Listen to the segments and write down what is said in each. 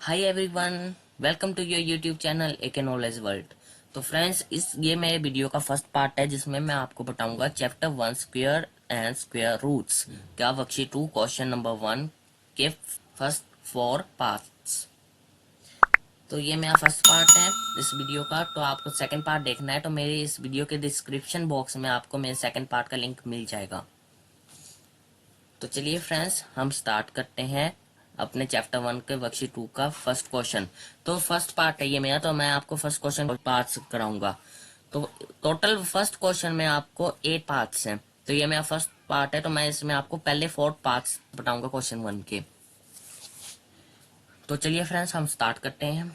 Hi everyone, welcome to your YouTube channel AK knowledge world. तो friends, ये मेरे video का फर्स्ट पार्ट है जिसमें मैं आपको बताऊंगा chapter 1 square and square roots का वर्कशीट 2 क्वेश्चन नंबर 1 के फर्स्ट 4 पार्ट्स। तो ये मेरा फर्स्ट पार्ट है इस वीडियो का। तो आपको सेकंड पार्ट देखना है तो मेरे इस वीडियो के डिस्क्रिप्शन बॉक्स में आपको मेरे सेकंड पार्ट का लिंक मिल जाएगा। तो चलिए फ्रेंड्स, हम स्टार्ट करते हैं अपने चैप्टर 1 के वर्कशीट 2 का फर्स्ट क्वेश्चन। तो फर्स्ट पार्ट है ये मेरा, तो मैं आपको फर्स्ट क्वेश्चन पार्ट्स कराऊंगा। तो टोटल फर्स्ट क्वेश्चन में आपको 8 पार्ट्स हैं। तो ये मेरा फर्स्ट पार्ट है, तो मैं इसमें आपको पहले 4 पार्ट्स बताऊंगा क्वेश्चन 1 के। तो चलिए फ्रेंड्स, हम स्टार्ट करते हैं।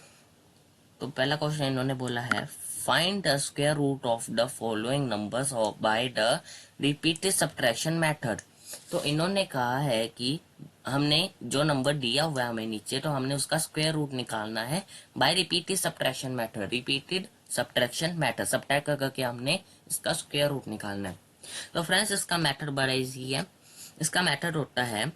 तो पहला क्वेश्चन इन्होंने बोला है, find the square root of the following numbers by the repeated subtraction method. तो इन्होंने कहा है कि हमने जो नंबर दिया हुआ है हमें नीचे, तो हमने उसका स्क्वायर रूट निकालना है by repeated subtraction method. Repeated subtraction method subtract करके हमने इसका स्क्वायर रूट निकालना है। तो फ्रेंड्स, इसका मेथड बड़ा इजी है। इसका मेथड होता है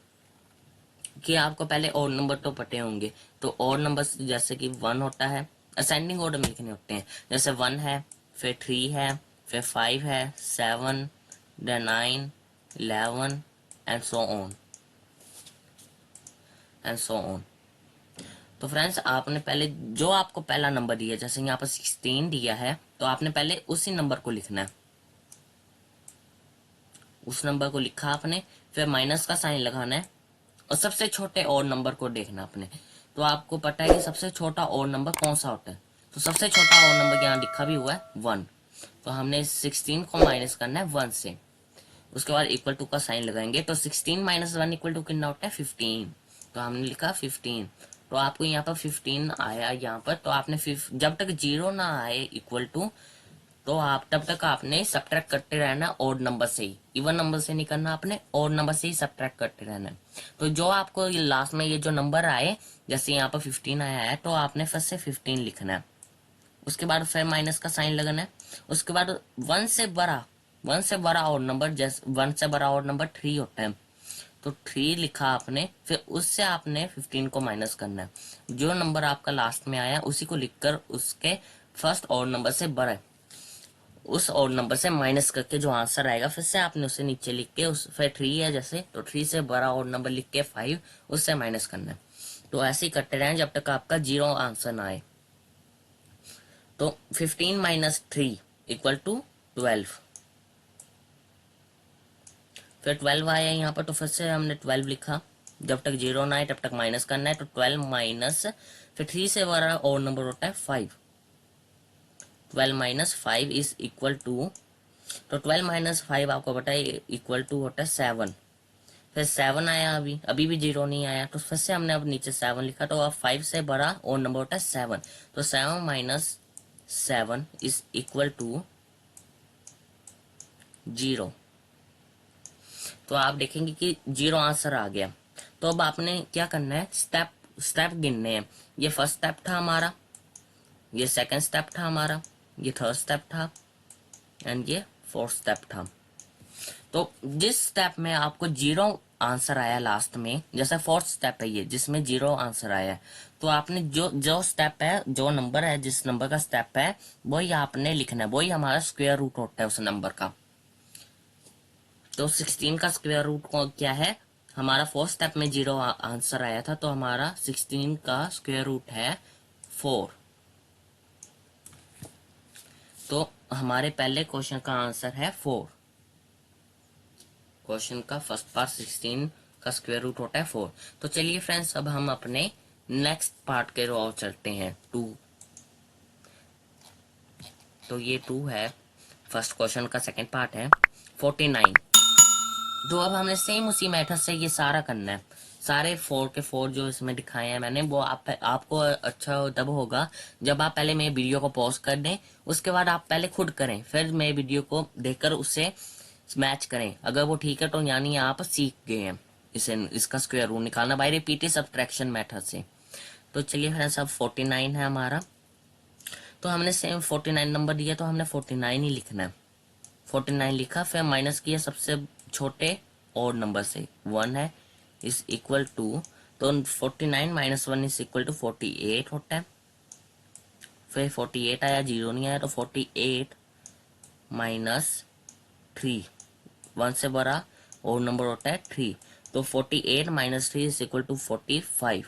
कि आपको पहले और नंबर तो पते होंगे। तो और नंबर जैसे कि 1 होता है, असेंडिंग ऑर्डर में लिखने होते हैं। जैसे 1 है, फिर 3 है, फिर 5 है, 7, then 9, 11 and so on and so on. तो फ्रेंड्स, आपने पहले जो आपको पहला नंबर दिया, जैसे यहाँ पर 16 दिया है, तो आपने पहले उसी नंबर को लिखना है। उस नंबर को लिखा आपने, फिर माइनस का साइन लगाना है और सबसे छोटे और नंबर को देखना आपने। तो आपको पता है कि सबसे छोटा और नंबर कौन सा होता है। तो सबसे छोटा और नंबर यहाँ लिखा भी हुआ है 1। तो हमने 16 को माइनस करना है 1 से। उसके बाद इक्वल टू का साइन लगाएंगे। तो 16 माइनस 1 इक्वल टू कितना होता है 15। तो हमने लिखा 15। तो आपको यहाँ पर 15 आया यहाँ पर। तो आपने जब तक 0 ना आए इक्वल टू, तो आप तब तक आपने सब्ट्रैक्ट करते रहना ओड नंबर से ही। इवन नंबर से नहीं करना, आपने ओड नंबर से ही सब्ट्रैक्ट करते रहना। तो जो आपको लास्ट में ये जो नंबर आए, जैसे यहाँ पर 15 आया है, तो आपने फिर से 15 लिखना है। उसके बाद फिर माइनस का साइन लगाना है। उसके बाद 1 से बड़ा और नंबर, जैसे 1 से बड़ा और नंबर 3 होता है। तो 3 लिखा आपने, फिर उससे आपने 15 को माइनस करना है। जो नंबर आपका लास्ट में आया उसी को लिखकर उसके फर्स्ट और नंबर से बड़ा है, उस और नंबर से माइनस करके जो आंसर आएगा, फिर से आपने उसे नीचे लिख के उस फिर 3 है जैसे, तो 3 से बड़ा और नंबर लिख के 5 उससे माइनस करना है। तो ऐसे ही करते रहें जब तक आपका 0 आंसर ना आए। तो 15 माइनस 3 इक्वल टू 12। फिर 12 आया यहाँ पर, तो फिर से हमने 12 लिखा। जब तक 0 ना आए तब तक माइनस करना है। तो 12 माइनस, फिर 3 से बड़ा और नंबर होता है 5। 12 माइनस 5 इज इक्वल टू, तो 12 माइनस 5 आपको पता है इक्वल टू होता है 7। फिर 7 आया, अभी भी 0 नहीं आया, तो फिर से हमने अब नीचे 7 लिखा। तो अब 5 से बड़ा और नंबर होता है 7। तो 7 माइनस 7 इज इक्वल टू 0। तो आप देखेंगे कि 0 आंसर आ गया। तो अब आपने क्या करना है, स्टेप गिनने हैं। ये फर्स्ट स्टेप था हमारा, ये सेकंड स्टेप था हमारा, ये थर्ड स्टेप था एंड ये फोर्थ स्टेप था। तो जिस स्टेप में आपको 0 आंसर आया लास्ट में, जैसे फोर्थ स्टेप है ये जिसमें 0 आंसर आया है, तो आपने जो जो स्टेप है, जो नंबर है, जिस नंबर का स्टेप है, वही आपने लिखना है। वही हमारा स्क्वायर रूट होता है उस नंबर का। तो 16 का स्क्वायर रूट क्या है, हमारा फोर्थ स्टेप में 0 आंसर आया था, तो हमारा 16 का स्क्वायर रूट है 4। तो हमारे पहले क्वेश्चन का आंसर है 4। क्वेश्चन का फर्स्ट पार्ट 16 का स्क्वायर रूट होता है 4। तो चलिए फ्रेंड्स, अब हम अपने नेक्स्ट पार्ट के ओर चलते हैं, 2। तो ये 2 है, फर्स्ट क्वेश्चन का सेकंड पार्ट है 49। तो अब हमें सेम उसी मेथड से ये सारा करना है। सारे 4 के 4 जो इसमें दिखाए हैं मैंने, वो आपको अच्छा तब होगा जब आप पहले मेरे वीडियो को पॉज कर दें। उसके बाद आप पहले खुद करें, फिर मेरे वीडियो को देखकर उससे मैच करें। अगर वो ठीक है तो यानी आप सीख गए हैं इसे, इसका स्क्वायर रूट निकालना बाय रिपीटेड सब्ट्रैक्शन मेथड से। तो चलिए फ्रेंड्स, अब 49 है हमारा। तो हमने सेम 49 नंबर दिया, तो हमने 49 ही लिखना है। 49 लिखा, फिर माइनस किया सबसे छोटे और नंबर से, 1 है इज इक्वल टू, तो 49 माइनस 1 इज इक्वल टू 48 होता है। फिर 48 आया, जीरो नहीं आया, तो 48 माइनस 3, 1 से बड़ा और नंबर होता है 3। तो 48 माइनस 3 इज इक्वल टू 45,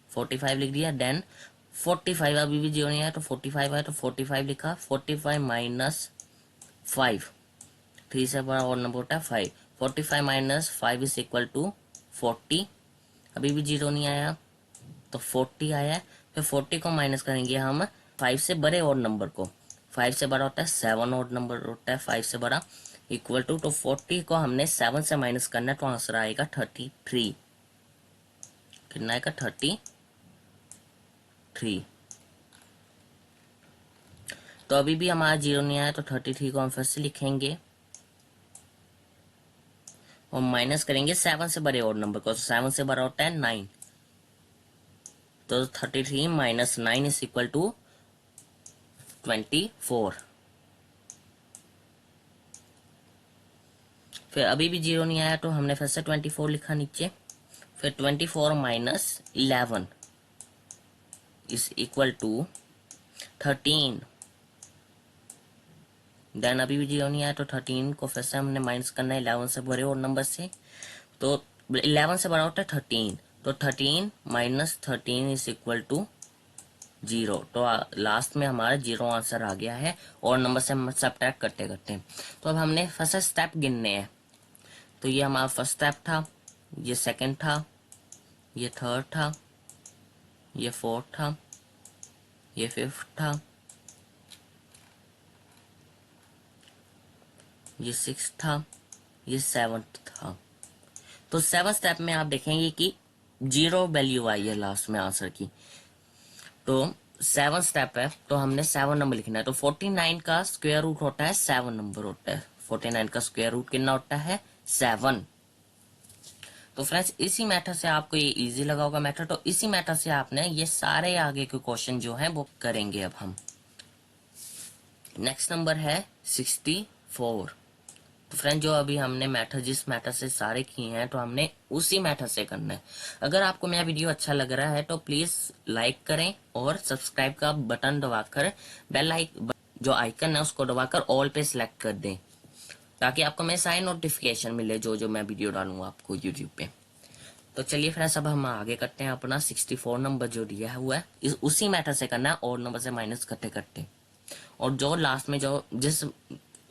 45 लिख दिया। देन 45 अभी भी जीरो नहीं आया, तो 45 आया, तो 45 लिखा। 45 माइनस 5, 3 से बड़ा और नंबर होता है 5। 45 माइनस 5 इज इक्वल टू 40, अभी भी जीरो नहीं आया, तो 40 आया। फिर 40 को माइनस करेंगे हम 5 से बड़े और नंबर को। 5 से बड़ा होता है 7 और नंबर होता है 5 से बड़ा, इक्वल टू, तो 40 को हमने 7 से माइनस करना है, तो आंसर आएगा 33। कितना आएगा? 33। तो अभी भी हमारा जीरो नहीं आया, तो 33 को हम फिर से लिखेंगे और माइनस करेंगे 7 से बड़े और नंबर को। तो 7 से बड़ा होता है 9, तो 33 माइनस 9 इज इक्वल टू 24। फिर अभी भी जीरो नहीं आया, तो हमने फिर से 24 लिखा नीचे। फिर 24 minus 11 is equal to 13। Then अभी भी जीरो नहीं आया, तो 13 को फिर से हमने माइनस करना है 11 से बड़े और नंबर से। तो 11 से बड़ा होता है 13, तो 13 माइनस 13 इज इक्वल टू 0। तो लास्ट में हमारा 0 आंसर आ गया है और नंबर से हम सबट्रैक्ट करते करते। तो अब हमने फर्स्ट स्टेप गिनने हैं। तो ये हमारा फर्स्ट स्टेप था, ये सेकंड था, ये थर्ड था, ये फोर्थ था, ये फिफ्थ था, ये सिक्स था, ये सेवंथ था। तो सेवन स्टेप में आप देखेंगे कि 0 वैल्यू आई है लास्ट में आंसर की। तो 7 स्टेप है, तो हमने 7 नंबर लिखना है। तो 49 का स्क्वायर रूट होता है 7 नंबर होता है। 49 का स्क्वायर रूट कितना होता है? 7। तो फ्रेंड्स इसी मेथड से आपको ये इजी लगा होगा मेथड, तो इसी मेथड से आपने ये सारे आगे के क्वेश्चन जो हैं वो करेंगे। अब हम नेक्स्ट नंबर है 64। तो फ्रेंड जो अभी हमने मेथड जिस मेथड से सारे किए हैं, तो हमने उसी मेथड से करना है। अगर आपको मेरा वीडियो अच्छा लग रहा है तो प्लीज लाइक करें और सब्सक्राइब का बटन दबाकर बेल जो आइकन है उसको दबाकर ऑल पे सिलेक्ट कर दें, ताकि आपको मेरे सारे नोटिफिकेशन मिले जो जो मैं वीडियो डालूंगा आपको यूट्यूब पे। तो चलिए फ्रेंड्स अब हम आगे करते हैं। अपना 64 नंबर जो दिया हुआ है उसी मेथड से करना है, और नंबर से माइनस करते करते। और जो लास्ट में जो जिस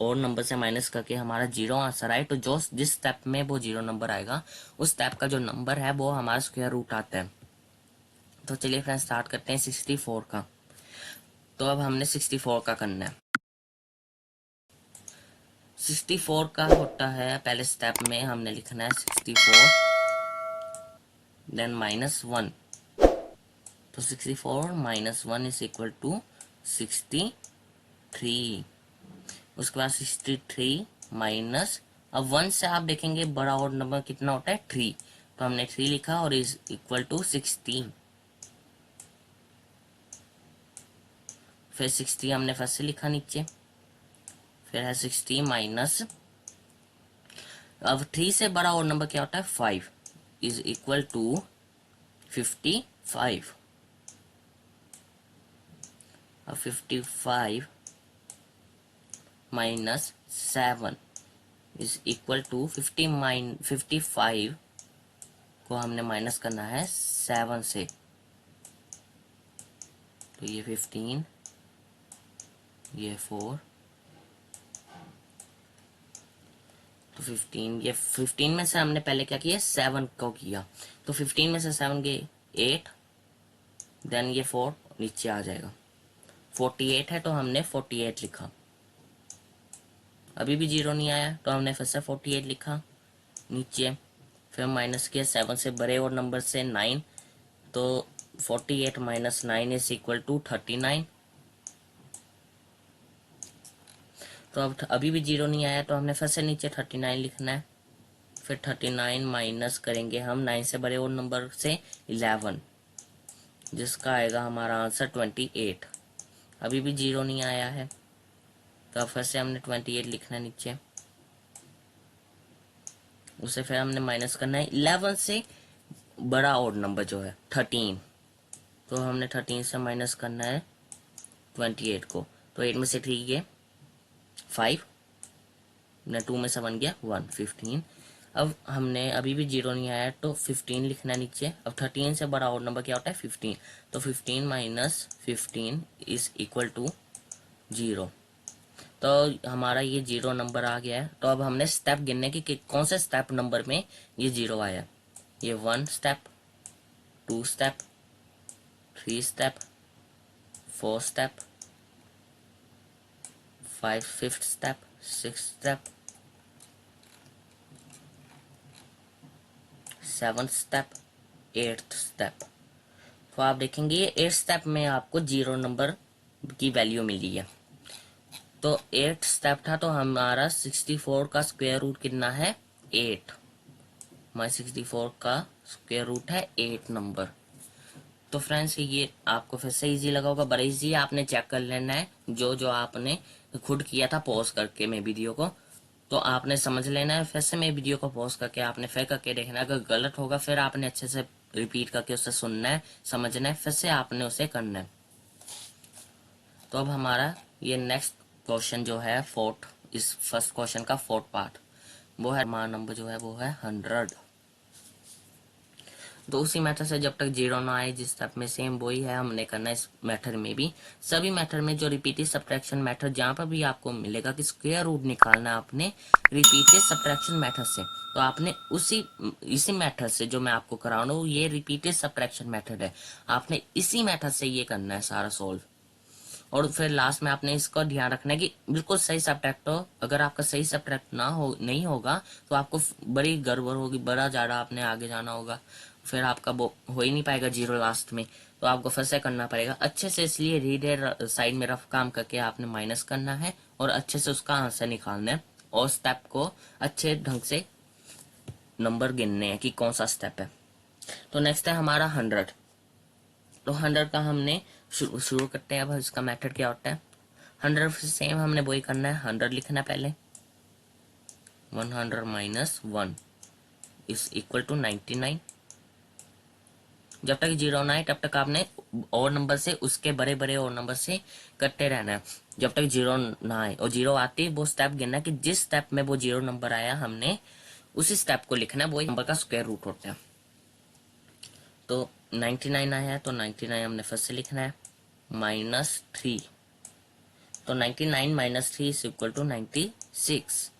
और नंबर से माइनस करके हमारा 0 आंसर आए, तो जो जिस स्टेप में वो 0 नंबर आएगा उस स्टेप का जो नंबर है वो हमारा स्क्वायर रूट आता है। तो चलिए फ्रेंड्स स्टार्ट करते हैं 64 का। तो अब हमने 64 का करना है। 64 का होता है, पहले स्टेप में हमने लिखना है 64 देन -1। तो 64 -1 इज इक्वल टू 63। उसके बाद 63 माइनस, अब 1 से आप देखेंगे बड़ा और नंबर कितना होता है 3, तो हमने 3 लिखा और इज इक्वल टू 16। फिर 60 हमने फर्स्ट से लिखा नीचे। फिर है 60 माइनस, अब 3 से बड़ा और नंबर क्या होता है 5, इज इक्वल टू 55। अब 55 माइनस 7 इज इक्वल टू 55 को हमने माइनस करना है 7 से। तो ये 15, ये 4, तो 15, ये 15 में से हमने पहले क्या किया 7 को किया, तो 15 में से 7 गए 8, देन ये 4 नीचे आ जाएगा। 48 है तो हमने 48 लिखा। अभी भी 0 नहीं आया तो हमने फिर से 48 लिखा नीचे। फिर माइनस किया 7 से बड़े और नंबर से 9, तो 48 माइनस 9 इज इक्वल टू 39। तो अब अभी भी 0 नहीं आया तो हमने फिर से नीचे 39 लिखना है। फिर 39 माइनस करेंगे हम 9 से बड़े और नंबर से 11, जिसका आएगा हमारा आंसर 28। अभी भी 0 नहीं आया है तो अब फिर से हमने 28 लिखना है नीचे। उसे फिर हमने माइनस करना है 11 से बड़ा ऑड नंबर जो है 13, तो हमने 13 से माइनस करना है 28 को। तो 8 में से 3 गए 5, न 2 में से 1 गया 1, 15। अब हमने अभी भी जीरो नहीं आया तो 15 लिखना है नीचे। अब 13 से बड़ा ऑड नंबर क्या होता है 15, तो 15 माइनस 15 इज इक्वल टू 0। तो हमारा ये 0 नंबर आ गया है। तो अब हमने स्टेप गिनने की कि कौन से स्टेप नंबर में ये 0 आया। ये 1 step, 2 step, 3 step, 4 step, 5th step, 6th step, 7th step, 8th step. तो आप देखेंगे ये 8th स्टेप में आपको 0 नंबर की वैल्यू मिली है। तो 8th स्टेप था, तो हमारा 64 का स्क्वायर रूट कितना है 8। हमारे 64 का स्क्वायर रूट है 8 नंबर। तो फ्रेंड्स ये आपको फिर से इजी लगा होगा, बड़ा इजी है, आपने चेक कर लेना है जो जो आपने खुद किया था पॉज करके मैं वीडियो को। तो आपने समझ लेना है, फिर से मैं वीडियो को पॉज करके आपने फिर करके देखना है। अगर गलत होगा फिर आपने अच्छे से रिपीट करके उसे सुनना है, समझना है, फिर से आपने उसे करना है। तो अब हमारा ये नेक्स्ट क्वेश्चन जो है फोर्थ, इस फर्स्ट क्वेश्चन का फोर्थ पार्ट, वो है हमारा नंबर जो है वो है 100। तो उसी मेथड से जब तक 0 ना आए जिस स्टेप में, सेम वही है हमने करना है इस मेथड में भी। सभी मेथड में जो रिपीटेड सब्ट्रैक्शन मेथड जहाँ पर भी आपको मिलेगा कि स्क्वायर रूट निकालना है आपने रिपीटेड सब्ट्रैक्शन मेथड से, तो आपने इसी मेथड से जो मैं आपको करा रहा हूँ, ये रिपीटेड सब्ट्रैक्शन मेथड है, आपने इसी मेथड से ये करना है सारा सोल्व। और फिर लास्ट में आपने इसका ध्यान रखना है कि बिल्कुल सही सब्ट्रैक्ट हो। अगर आपका सही सब्ट्रैक्ट नहीं होगा तो आपको बड़ी गड़बड़ होगी, बड़ा ज़्यादा आपने आगे जाना होगा, फिर आपका वो हो ही नहीं पाएगा 0 लास्ट में। तो आपको फिर से करना पड़ेगा अच्छे से, इसलिए रीडर साइड में रफ काम करके आपने माइनस करना है और अच्छे से उसका आंसर निकालना है और स्टेप को अच्छे ढंग से नंबर गिनने हैं कि कौन सा स्टेप है। तो नेक्स्ट है हमारा 100। तो 100 का हमने शुरू करते हैं। अब इसका मेथड क्या होता है, 100 से सेम हमने वही करना है, 100 लिखना है पहले, 100 माइनस 1 इज इक्वल टू 99। जब तक 0 ना आए तब तक आपने और नंबर से, उसके बड़े बड़े और नंबर से करते रहना है जब तक 0 ना आए। और 0 आते ही वो स्टेप गिनना कि जिस स्टेप में वो 0 नंबर आया हमने उसी स्टेप को लिखना है, वही नंबर का स्क्वायर रूट होता है। तो 99 आया है तो 99 हमने फिर से लिखना है -3। तो 99 माइनस 3 इज इक्वल टू 96।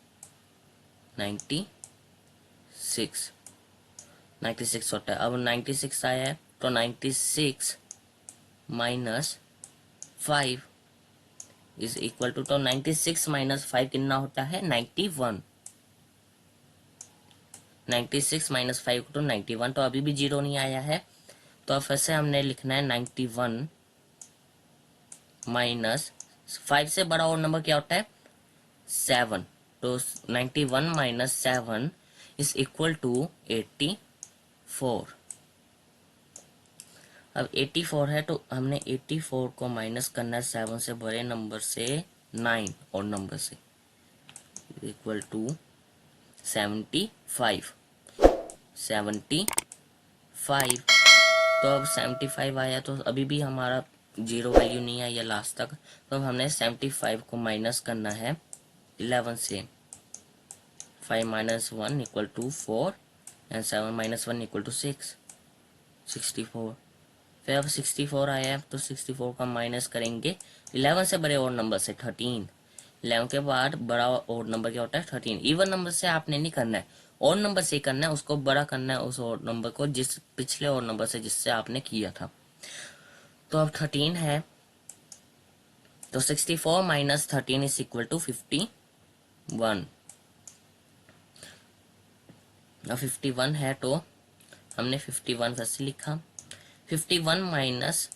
96 होता है। अब 96 आया है तो 96 माइनस 5 इज इक्वल टू, तो 96 माइनस 5 कितना होता है 91। 96 माइनस 5 टू 91, तो अभी भी 0 नहीं आया है। तो अब फिर से हमने लिखना है 91 माइनस 5 से बड़ा और नंबर क्या होता है 7। तो 91 माइनस 7 इज इक्वल टू 84। अब 84 है तो हमने 84 को माइनस करना है 7 से बड़े नंबर से 9 और नंबर से, इक्वल टू 75। 75। तो अब 75 आया तो अभी भी हमारा 0 वैल्यू नहीं आई है लास्ट तक। तो अब हमने 75 को माइनस करना है 11 से। 5 minus 1 equal to 4 and 7 minus 1 equal to 6, 64। फिर अब 64 आया है तो 64 का माइनस करेंगे 11 से बड़े और नंबर से 13। 11 के बाद बड़ा और नंबर क्या होता है 13। इवन नंबर से आपने नहीं करना है, और नंबर से करना है, उसको बड़ा करना है उस और नंबर को जिस पिछले और नंबर से जिससे आपने किया था। तो अब 13 है तो 64 माइनस 13 इज इक्वल टू 51। अब 51 है तो हमने 51 वैसे लिखा। 51 माइनस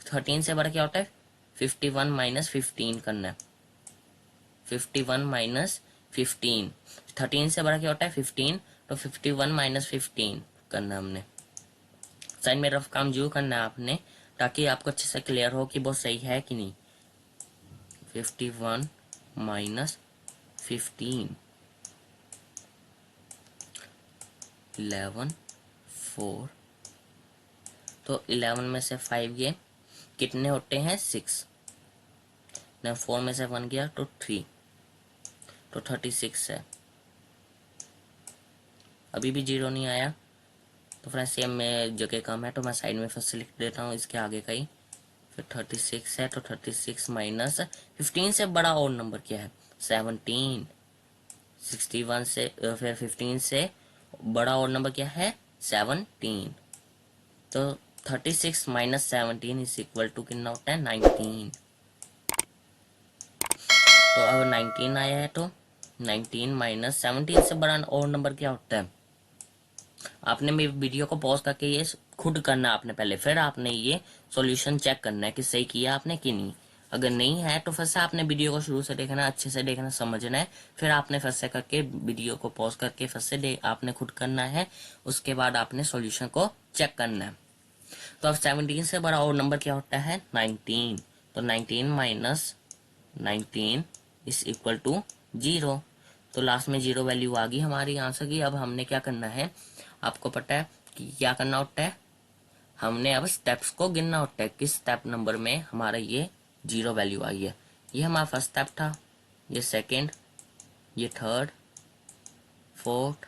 13 से बड़ा क्या होता है 51 माइनस 15 करना है। 51 माइनस 15, 13 से बड़ा क्या होता है 15, तो 51 माइनस 15 करना हमने। साइड में रफ काम जो करना है आपने, ताकि आपको अच्छे से क्लियर हो कि वो सही है कि नहीं। 51 माइनस 15, 11 4 तो 11 में से 5 गए, कितने होते हैं 6। 4 में से 1 गया तो 3, तो 36 है। अभी भी 0 नहीं आया, तो फ्रेंड्स सेम में जगह कम है तो मैं साइड में फर्स्ट से लिख देता हूँ इसके आगे का ही। फिर 36 है, तो 36 माइनस 15 से बड़ा और नंबर क्या है 17। 61 से फिर 15 से बड़ा और नंबर क्या है 17। तो 36 माइनस 17 इज इक्वल टू कितना होता है 19। तो अब 19 आया है, तो 19 माइनस 17 से बड़ा और नंबर क्या होता है। आपने मेरी वीडियो को पॉज करके ये खुद करना आपने पहले, फिर आपने ये सॉल्यूशन चेक करना है कि सही किया आपने कि नहीं। अगर नहीं है तो फिर से आपने वीडियो को शुरू से देखना, अच्छे से देखना, समझना है। फिर आपने फिर से करके वीडियो को पॉज करके फिर से आपने खुद करना है। उसके बाद आपने सॉल्यूशन को चेक करना है। तो अब 17 से बड़ा और नंबर क्या होता है 19। तो 19 माइनस 19 इज इक्वल टू 0। तो लास्ट में 0 वैल्यू आ गई हमारी आंसर की। अब हमने क्या करना है, आपको पता है कि क्या करना होता है। हमने अब स्टेप्स को गिनना होता है, किस स्टेप नंबर में हमारा ये 0 वैल्यू आई है। ये हमारा फर्स्ट स्टेप था, ये सेकंड, ये third, fourth,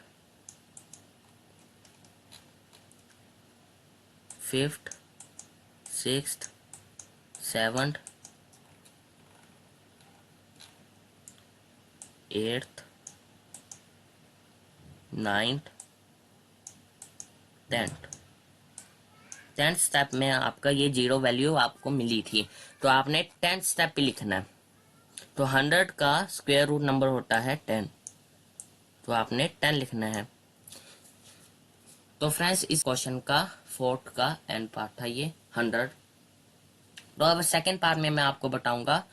fifth, sixth, seventh, eighth, ninth, 10th step में आपका ये 0 वैल्यू आपको मिली थी, तो आपने 10th स्टेप पे लिखना है। तो 100 का स्क्वायर रूट नंबर होता है 10, तो आपने 10 लिखना है। तो फ्रेंड्स इस क्वेश्चन का फोर्थ का एंड पार्ट था ये 100। तो अब सेकेंड पार्ट में मैं आपको बताऊंगा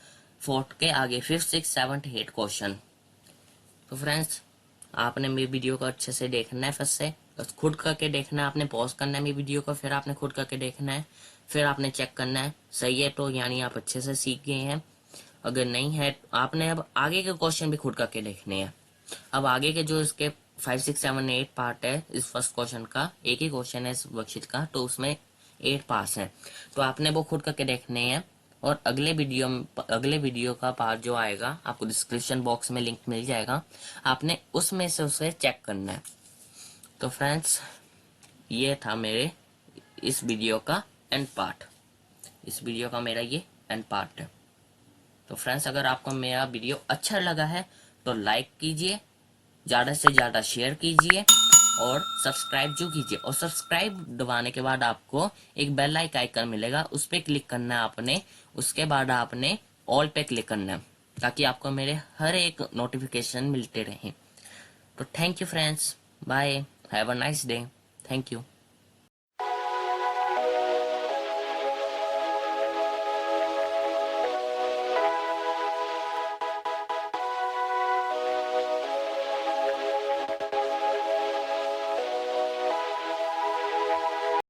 फोर्थ के आगे 5th 6th 7th 8th question. तो फ्रेंड्स आपने मेरी वीडियो को अच्छे से देखना है, फर्स्ट से बस खुद करके देखना है, आपने पॉज करना है मेरी वीडियो को, फिर आपने खुद करके देखना है, फिर आपने चेक करना है सही है तो यानी आप अच्छे से सीख गए हैं। अगर नहीं है तो आपने अब आगे के क्वेश्चन भी खुद करके देखने हैं। अब आगे के जो इसके 5 6 7 8 पार्ट है, इस फर्स्ट क्वेश्चन का एक ही क्वेश्चन है इस वर्कशीट का, तो उसमें 8 पार्ट्स हैं, तो आपने वो खुद करके देखने हैं। और अगले वीडियो का पार्ट जो आएगा आपको डिस्क्रिप्शन बॉक्स में लिंक मिल जाएगा, आपने उसमें से उसे चेक करना है। तो फ्रेंड्स ये था मेरे इस वीडियो का एंड पार्ट, इस वीडियो का मेरा ये एंड पार्ट है। तो फ्रेंड्स अगर आपको मेरा वीडियो अच्छा लगा है तो लाइक कीजिए, ज़्यादा से ज़्यादा शेयर कीजिए और सब्सक्राइब जो कीजिए। और सब्सक्राइब दबाने के बाद आपको एक बेल आइकन मिलेगा, उस पर क्लिक करना है आपने। उसके बाद आपने ऑल पे क्लिक करना है ताकि आपको मेरे हर एक नोटिफिकेशन मिलते रहें। तो thank you friends, bye, have a nice day, thank you.